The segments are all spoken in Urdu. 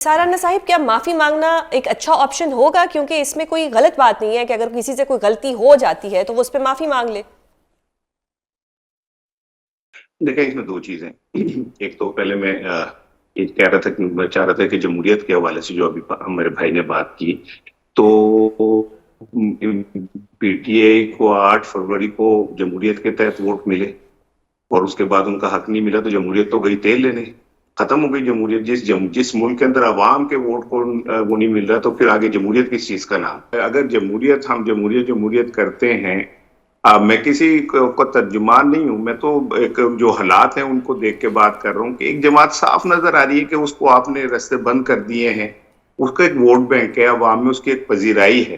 سارانہ صاحب، کیا معافی مانگنا ایک اچھا آپشن ہوگا؟ کیونکہ اس میں کوئی غلط بات نہیں ہے کہ اگر کسی سے کوئی غلطی ہو جاتی ہے تو وہ اس پہ معافی مانگ لے۔ دیکھیں، اس میں دو چیزیں، ایک تو پہلے میں یہ کہہ رہا تھا کہ میں چاہ رہا تھا کہ جمہوریت کے حوالے سے جو ابھی میرے بھائی نے بات کی، تو پی ٹی آئی کو 8 فروری کو جمہوریت کے تحت ووٹ ملے اور اس کے بعد ان کا حق نہیں ملا، تو جمہوریت تو گئی تیل لینے، ختم ہو گئی جمہوریت۔ جس ملک کے اندر عوام کے ووٹ کو وہ نہیں مل رہا تو پھر آگے جمہوریت کس چیز کا نام؟ اگر ہم جمہوریت کرتے ہیں، میں کسی کو ترجمان نہیں ہوں، میں تو ایک جو حالات ہیں ان کو دیکھ کے بات کر رہا ہوں کہ ایک جماعت صاف نظر آ رہی ہے کہ اس کو آپ نے رستے بند کر دیے ہیں، اس کا ایک ووٹ بینک ہے، عوام میں اس کی ایک پذیرائی ہے،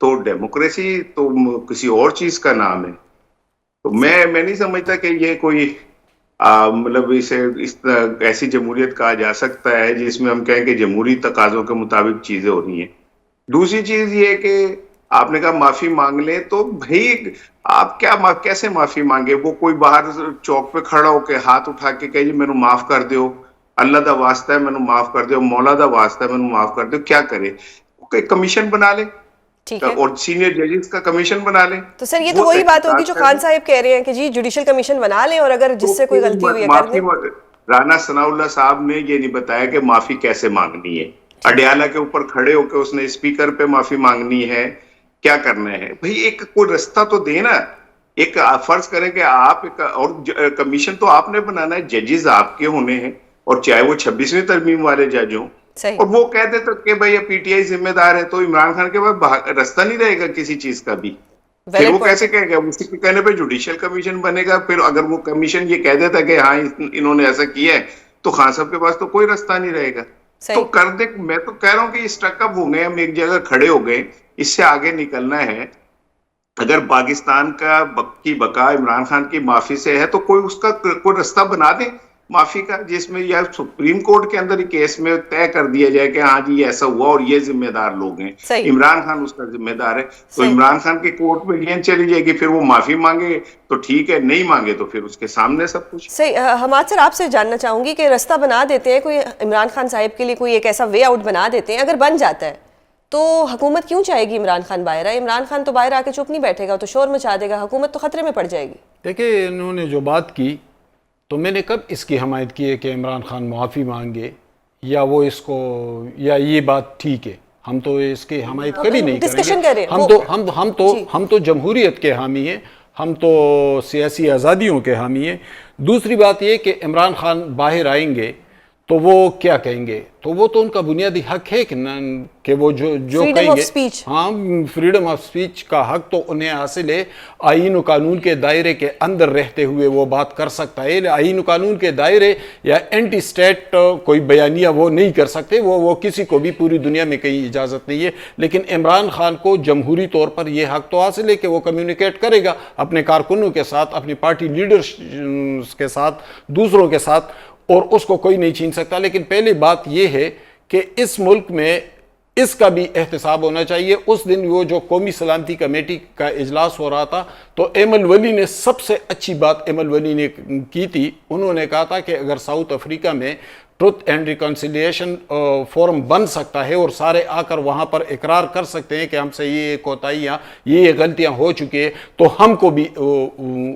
تو ڈیموکریسی تو کسی اور چیز کا نام ہے۔ تو میں نہیں سمجھتا کہ یہ کوئی مطلب اسے ایسی جمہوریت کہا جا سکتا ہے جس میں ہم کہیں کہ جمہوری تقاضوں کے مطابق چیزیں ہو رہی ہیں۔ دوسری چیز یہ کہ آپ نے کہا معافی مانگ لیں، تو بھائی آپ کیسے معافی مانگے؟ وہ کوئی باہر چوک پہ کھڑا ہو کے ہاتھ اٹھا کے کہے جی میں نے معاف کر دیو، اللہ دا واسطہ ہے میں نے معاف کر دیو، مولا دا واسطہ ہے میں نے معاف کر دیو، کیا کرے؟ کمیشن بنا لے اور سینئر ججز کا کمیشن بنا لیں۔ تو سر، یہ تو وہی بات ہوگی جو خان صاحب کہہ رہے ہیں کہ جی جوڈیشل کمیشن بنا لیں اور اگر جس سے کوئی غلطی ہوئی ہے کر دیں۔ رانا ثناء اللہ صاحب نے یہ نہیں بتایا کہ معافی کیسے مانگنی ہے، اڈیالہ کے اوپر کھڑے ہو کے اس نے اسپیکر پہ معافی مانگنی ہے، کیا کرنا ہے؟ بھئی ایک کوئی رستہ تو دینا۔ ایک فرض کریں کہ آپ اور کمیشن تو آپ نے بنانا ہے، ججز آپ کے ہونے ہیں، اور چاہے وہ 26ویں ترمیم والے جج ہوں، اور وہ کہہ دیتا کہ بھئی پی ٹی آئی ذمہ دار ہے، تو عمران خان کے بعد رستہ نہیں رہے گا کسی چیز کا بھی۔ پھر وہ کیسے کہے گا؟ اسی کے کہنے پہ جوڈیشل کمیشن بنے گا۔ پھر اگر وہ کمیشن یہ کہہ دیتا کہ ہاں انہوں نے ایسا کیا ہے، تو خان صاحب کے پاس تو کوئی رستہ نہیں رہے گا۔ تو کر دے، میں تو کہہ رہا ہوں کہ یہ سٹک اپ ہو گئے، ہم ایک جگہ کھڑے ہو گئے، اس سے آگے نکلنا ہے۔ اگر پاکستان کا کی بقا عمران خان کی معافی سے ہے تو کوئی اس کا کوئی رستہ بنا دیں معافی کا، جس میں یا سپریم کورٹ کے اندر کیس میں طے کر دیا جائے کہ ہاں جی ایسا ہوا اور یہ ذمہ دار لوگ ہیں، عمران خان اس کا ذمہ دار ہے، تو عمران خان کے کورٹ میں یہ چلی جائے گی، پھر وہ معافی مانگے تو ٹھیک ہے، نہیں مانگے تو پھر اس کے سامنے سب کچھ۔ صحیح۔ حماد سر، آپ سے جاننا چاہوں گی کہ رستہ بنا دیتے ہیں کوئی عمران خان صاحب کے لیے، کوئی ایک ایسا وے آؤٹ بنا دیتے ہیں، اگر بن جاتا ہے تو حکومت کیوں چاہے گی عمران خان باہر آئے؟ عمران خان تو باہر آ کے چپ نہیں بیٹھے گا، تو شور مچا دے گا، حکومت تو خطرے میں پڑ جائے گی۔ دیکھیں، انہوں نے جو بات کی تو میں نے کب اس کی حمایت کی ہے کہ عمران خان معافی مانگے یا وہ اس کو، یا یہ بات ٹھیک ہے، ہم تو اس کی حمایت کبھی نہیں کریں گے۔ ہم تو جمہوریت کے حامی ہیں، ہم تو سیاسی آزادیوں کے حامی ہیں۔ دوسری بات یہ کہ عمران خان باہر آئیں گے تو وہ کیا کہیں گے؟ تو وہ تو ان کا بنیادی حق ہے کہ وہ جو کہیں گے، ہاں، فریڈم آف سپیچ کا حق تو انہیں حاصل ہے۔ آئین و قانون کے دائرے کے اندر رہتے ہوئے وہ بات کر سکتا ہے۔ آئین و قانون کے دائرے یا اینٹی سٹیٹ کوئی بیانیہ وہ نہیں کر سکتے، وہ کسی کو بھی پوری دنیا میں کہیں اجازت نہیں ہے۔ لیکن عمران خان کو جمہوری طور پر یہ حق تو حاصل ہے کہ وہ کمیونیکیٹ کرے گا اپنے کارکنوں کے ساتھ، اپنی پارٹی لیڈرز کے ساتھ، دوسروں کے ساتھ، اور اس کو کوئی نہیں چھین سکتا۔ لیکن پہلی بات یہ ہے کہ اس ملک میں اس کا بھی احتساب ہونا چاہیے۔ اس دن وہ جو قومی سلامتی کمیٹی کا اجلاس ہو رہا تھا تو ایمل ولی نے سب سے اچھی بات ایمل ولی نے کی تھی، انہوں نے کہا تھا کہ اگر ساؤتھ افریقہ میں ٹروتھ اینڈ ریکنسیلیشن فورم بن سکتا ہے اور سارے آ کر وہاں پر اقرار کر سکتے ہیں کہ ہم سے یہ کوتاہیاں، یہ غلطیاں ہو چکی ہیں، تو ہم کو بھی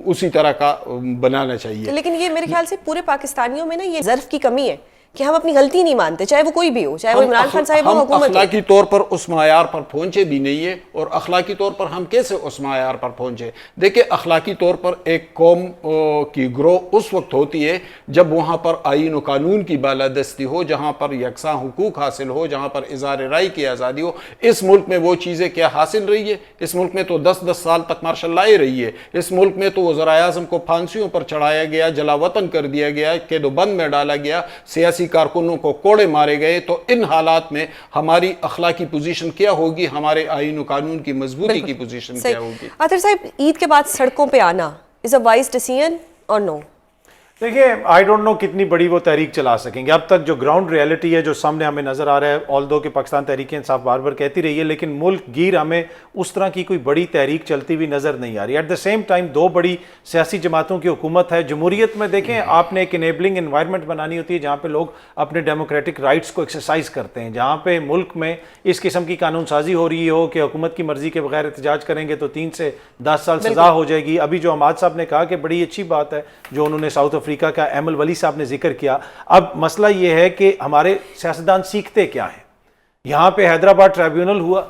اسی طرح کا بنانا چاہیے۔ لیکن یہ میرے خیال سے پورے پاکستانیوں میں نا یہ ظرف کی کمی ہے کہ ہم اپنی غلطی نہیں مانتے، چاہے وہ کوئی بھی ہو، چاہے وہ عمران خان صاحب ہو، حکومت ہو۔ ہم اخلاقی طور پر اس معیار پر پہنچے بھی نہیں ہے، اور اخلاقی طور پر ہم کیسے اس معیار پر پہنچے؟ دیکھیں، اخلاقی طور پر ایک قوم کی گرو اس وقت ہوتی ہے جب وہاں پر آئین و قانون کی بالادستی ہو، جہاں پر یکساں حقوق حاصل ہو، جہاں پر اظہار رائے کی آزادی ہو۔ اس ملک میں وہ چیزیں کیا حاصل رہی ہے؟ اس ملک میں تو 10 سال تک مارشل لا رہی ہے۔ اس ملک میں تو وزراء اعظم کو پھانسیوں پر چڑھایا گیا، جلا وطن کر دیا گیا، قید و بند میں ڈالا گیا، سیاسی کارکنوں کو کوڑے مارے گئے۔ تو ان حالات میں ہماری اخلاقی پوزیشن کیا ہوگی؟ ہمارے آئین و قانون کی مضبوطی کی پوزیشن کیا ہوگی؟ عاطر صاحب، عید کے بعد سڑکوں پہ آنا is a wise decision or no؟ دیکھیں آئی ڈونٹ نو کتنی بڑی وہ تحریک چلا سکیں گے. اب تک جو گراؤنڈ ریئلٹی ہے جو سامنے ہمیں نظر آ رہا ہے, آلدو کہ پاکستان تحریک انصاف بار بار کہتی رہی ہے, لیکن ملک گیر ہمیں اس طرح کی کوئی بڑی تحریک چلتی ہوئی نظر نہیں آ رہی. ایٹ دا سیم ٹائم دو بڑی سیاسی جماعتوں کی حکومت ہے. جمہوریت میں دیکھیں آپ نے ایک انیبلنگ انوائرمنٹ بنانی ہوتی ہے جہاں پہ لوگ اپنے ڈیموکریٹک رائٹس کو ایکسرسائز کرتے ہیں, جہاں پہ ملک میں اس قسم کی قانون سازی ہو رہی ہو کہ حکومت کی مرضی کے بغیر احتجاج کریں گے تو 3 سے 10 سال سزا ہو جائے گی. ابھی جو حماد صاحب نے کہا کہ بڑی اچھی بات ہے جو انہوں نے ساؤتھ افریقہ کا احمد ولی صاحب نے ذکر کیا. اب مسئلہ یہ ہے کہ ہمارے سیاستدان سیکھتے کیا ہیں. یہاں پہ حیدرآباد ٹریبیونل ہوا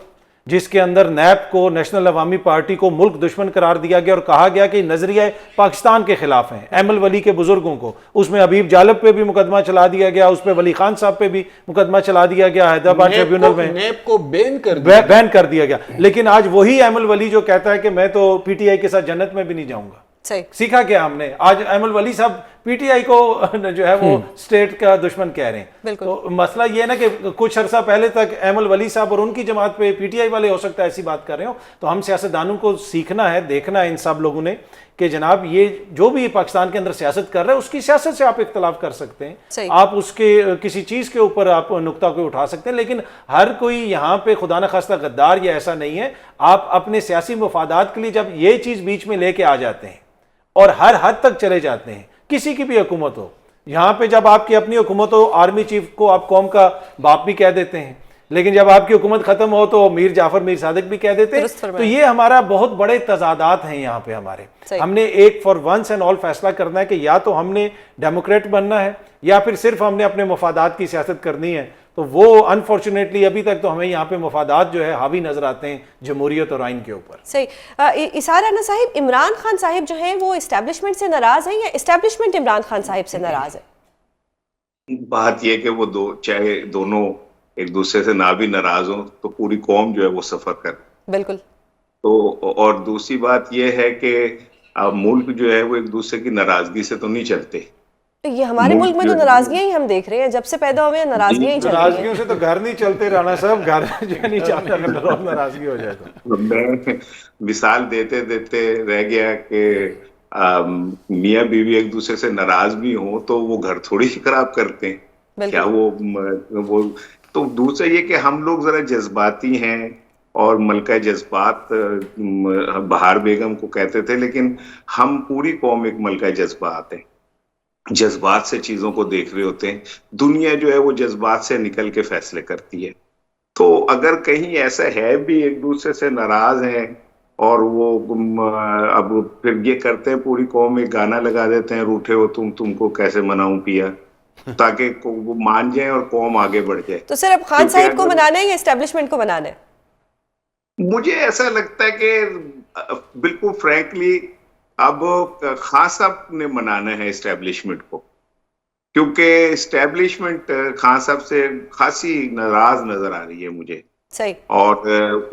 جس کے اندر نیب کو, نیشنل عوامی پارٹی کو ملک دشمن قرار دیا گیا اور کہا گیا کہ نظریہ پاکستان کے خلاف ہیں. احمد ولی کے بزرگوں کو, اس میں حبیب جالب پہ بھی مقدمہ چلا دیا گیا, اس پہ ولی خان صاحب پہ بھی مقدمہ چلا دیا گیا حیدرآباد ٹریبیونل میں, نیب کو بین کر دیا گیا. لیکن آج وہی احمد ولی جو کہتا ہے کہ میں تو پی ٹی آئی کے ساتھ جنت میں بھی نہیں جاؤں گا. سیکھا کیا ہم نے؟ آج احمد ولی صاحب پی ٹی آئی کو جو ہے وہ اسٹیٹ کا دشمن کہہ رہے ہیں. تو مسئلہ یہ ہے نا کہ کچھ عرصہ پہلے تک احمد ولی صاحب اور ان کی جماعت پہ پی ٹی آئی والے ہو سکتا ہے ایسی بات کر رہے ہوں. تو ہم سیاستدانوں کو سیکھنا ہے, دیکھنا ہے ان سب لوگوں نے کہ جناب یہ جو بھی پاکستان کے اندر سیاست کر رہا ہے اس کی سیاست سے آپ اختلاف کر سکتے ہیں, آپ اس کے کسی چیز کے اوپر آپ نقطہ کو اٹھا سکتے ہیں, لیکن ہر کوئی یہاں پہ خدا نخواستہ غدار یا ایسا نہیں ہے. آپ اپنے سیاسی مفادات کے لیے جب یہ چیز بیچ میں لے کے آ جاتے ہیں اور ہر حد تک چلے جاتے ہیں, کسی کی بھی حکومت ہو, یہاں پہ جب آپ کی اپنی حکومت ہو آرمی چیف کو آپ قوم کا باپ بھی کہہ دیتے ہیں, لیکن جب آپ کی حکومت ختم ہو تو میر جعفر میر صادق بھی کہہ دیتے ہیں. تو یہ ہمارا بہت بڑے تضادات ہیں یہاں پہ ہمارے. ہم نے ایک فار ونس اینڈ آل فیصلہ کرنا ہے کہ یا تو ہم نے ڈیموکریٹ بننا ہے یا پھر صرف ہم نے اپنے مفادات کی سیاست کرنی ہے. تو وہ انفارچونیٹلی ابھی تک تو ہمیں یہاں پہ مفادات جو ہے حاوی نظر آتے ہیں جمہوریت اور آئین کے اوپر. صحیح. اسار رانا صاحب, عمران خان صاحب جو ہیں وہ اسٹیبلشمنٹ سے ناراض ہیں یا اسٹیبلشمنٹ عمران خان صاحب سے ناراض ہے؟ بات یہ کہ وہ چاہے دونوں ایک دوسرے سے نہ بھی ناراض ہوں تو پوری قوم جو ہے وہ سفر کرے. بالکل. تو اور دوسری بات یہ ہے کہ ملک جو ہے وہ ایک دوسرے کی ناراضگی سے تو نہیں چلتے. یہ ہمارے ملک میں تو ناراضگیاں ہی ہم دیکھ رہے ہیں, جب سے پیدا ہوئے ہیں ناراضگیاں ہی چل رہی ہیں. ناراضگیوں سے تو گھر نہیں چلتے رانا صاحب, گھر جو نہیں چلتا اگر ناراضگی ہو جائے تو. میں مثال دیتے دیتے رہ گیا کہ میاں بیوی ایک دوسرے سے ناراض بھی ہوں تو وہ گھر تھوڑی ہی خراب کرتے ہیں کیا وہ. تو دوسرا یہ کہ ہم لوگ ذرا جذباتی ہیں اور ملکہ جذبات بہار بیگم کو کہتے تھے, لیکن ہم پوری قوم ایک ملکہ جذبات ہیں, جذبات سے چیزوں کو دیکھ رہے ہوتے ہیں. دنیا جو ہے وہ جذبات سے نکل کے فیصلے کرتی ہے. تو اگر کہیں ایسا ہے بھی ایک دوسرے سے ناراض ہیں اور وہ اب پھر یہ کرتے ہیں, پوری قوم ایک گانا لگا دیتے ہیں, روٹھے ہو تم کو کیسے مناؤں پیا, تاکہ وہ مان جائیں اور قوم آگے بڑھ جائے. تو سر اب خان صاحب کو منانا ہے یا اسٹیبلشمنٹ کو منانا ہے؟ مجھے ایسا لگتا ہے کہ بالکل فرینکلی اب خان صاحب نے منانا ہے اسٹیبلشمنٹ کو, کیونکہ اسٹیبلشمنٹ خان صاحب سے خاصی ناراض نظر آ رہی ہے مجھے. صحیح. اور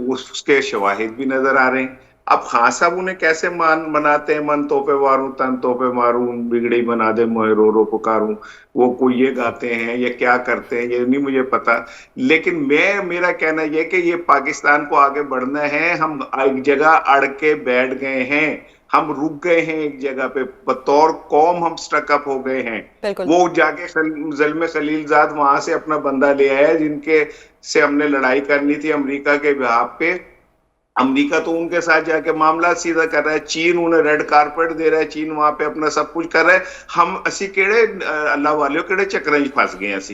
اس کے شواہد بھی نظر آ رہے ہیں. اب خان صاحب انہیں کیسے مناتے ہیں, من تو پہ واروں تن تو پہ ماروں, بگڑی بنا دے موہ رو رو پکاروں, وہ کوئی یہ گاتے ہیں یا کیا کرتے ہیں یہ نہیں مجھے پتا. لیکن میرا کہنا یہ کہ یہ پاکستان کو آگے بڑھنا ہے. ہم ایک جگہ اڑ کے بیٹھ گئے ہیں, ہم رک گئے ہیں ایک جگہ پہ, بطور قوم ہم سٹک اپ ہو گئے ہیں. وہ جا کے زلم خلیل زاد وہاں سے اپنا بندہ لے آیا جن کے سے ہم نے لڑائی کرنی تھی امریکہ کے بہاف پہ. امریکہ تو ان کے ساتھ جا کے معاملات سیدھا کر رہا ہے, چین انہیں ریڈ کارپٹ دے رہا ہے, چین وہاں پہ اپنا سب کچھ کر رہا ہے. ہم اسی کیڑے اللہ والے کیڑے چکریں پھنس گئے اسی.